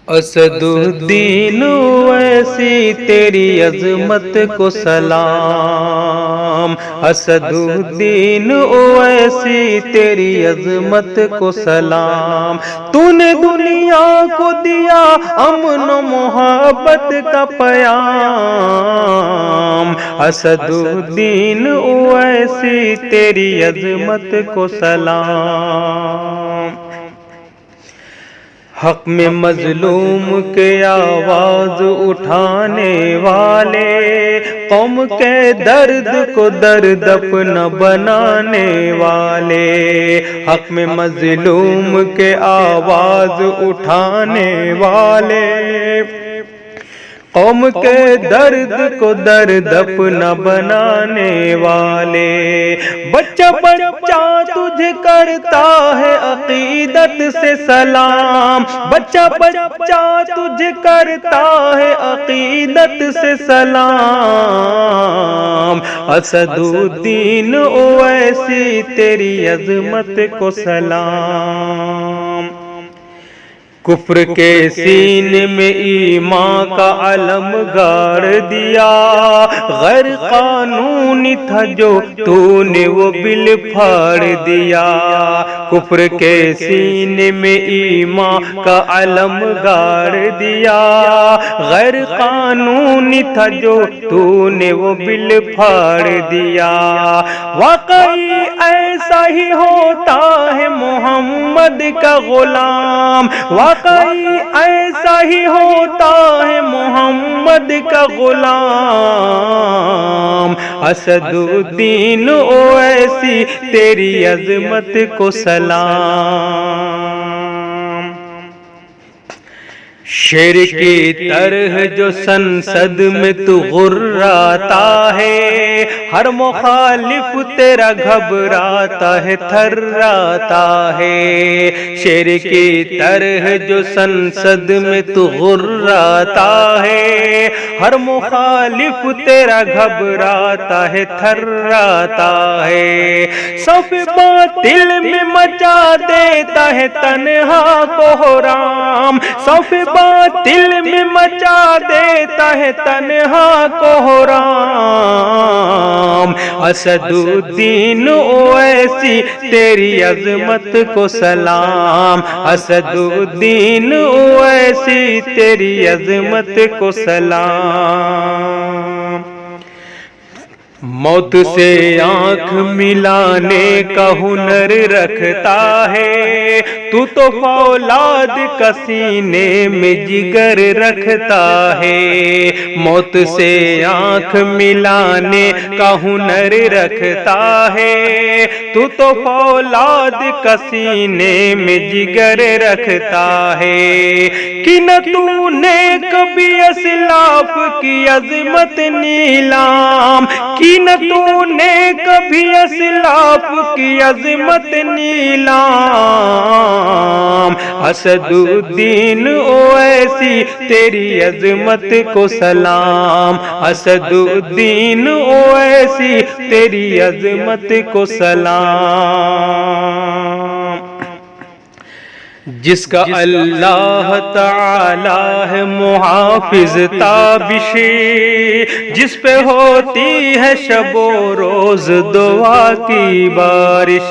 اسد الدین ویسی تیری عظمت کو سلام، اسد الدین ویسی تیری عظمت کو سلام۔ تو نے دنیا کو دیا امن و محبت کا پیام، اسد الدین ویسی تیری عظمت کو سلام۔ حق میں مظلوم کے آواز اٹھانے والے، قوم کے درد کو درد اپنا بنانے والے، حق میں مظلوم کے آواز اٹھانے والے، قوم کے درد کو درد اپنا بنانے والے۔ بچہ بچہ تجھے کرتا ہے عقیدت سے سلام، بچہ بچہ تجھے کرتا ہے عقیدت سے سلام، اسد الدین اویسی تیری عظمت کو سلام۔ کفر کے سینے میں ایمان کا علم گاڑ دیا، غیر قانونی تھا جو تو نے وہ بل پھاڑ دیا۔ کفر کے سینے میں ایمان کا علم گاڑ دیا، غیر قانونی تھا جو تو نے وہ بل پھاڑ دیا۔ واقعی ایسا ہی ہوتا ہے محمد کا غلام، واقعی ایسا ہی ہوتا ہے محمد کا غلام، اسد الدین اویسی تیری عظمت کو سلام۔ شیر کی طرح جو سنسد میں تو غراتا ہے، ہر مخالف تیرا گھبراتا ہے تھراتا ہے۔ شیر کی طرح جو سنسد میں تو غراتا ہے، ہر مخالف تیرا گھبراتا ہے تھراتا ہے۔ صف باطل میں مچا دیتا ہے تنہا کوہرام، صف باطل میں مچا دیتا ہے تنہا کوہرام، اسد الدین اویسی تیری عظمت کو سلام، اسد الدین اویسی تیری عظمت کو سلام۔ موت سے آنکھ ملانے کا ہنر رکھتا ہے تو فولاد کا سینے میں جگر رکھتا ہے۔ موت سے آنکھ ملانے کا ہنر رکھتا ہے تو فولاد کا سینے میں جگر رکھتا ہے۔ کہ نہ تو نے کبھی اسلاف کی عظمت نیلام، کہ نہ تو نے کبھی اسلاف کی عظمت نیلام، اسد الدین اویسی تیری عظمت کو سلام، اسد الدین اویسی تیری عظمت کو سلام۔ جس کا اللہ تعالی ہے محافظ تابش، جس پہ ہوتی ہے شب و روز دعا کی بارش،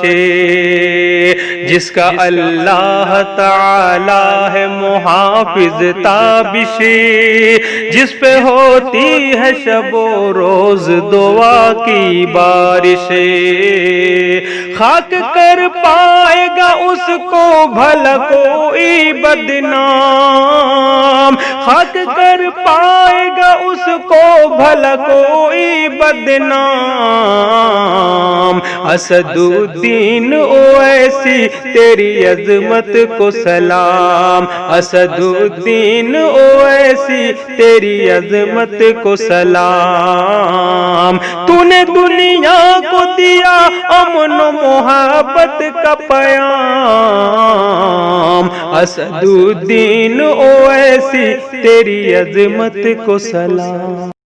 جس کا اللہ تعالی ہے محافظ تابش، جس پہ ہوتی ہے شب و روز دعا کی بارش، خاک کر پائے گا اس کو بھلا کوئی بدنام، خاک کر پائے گا اس کو بھلا کوئی بدنام، اسد الدین اویسی تیری عظمت کو سلام، اسد الدین اویسی تیری عظمت کو سلام۔ تو نے دنیا کو دیا امن و محبت کا پیام، اسد الدین اویسی تیری عظمت کو سلام۔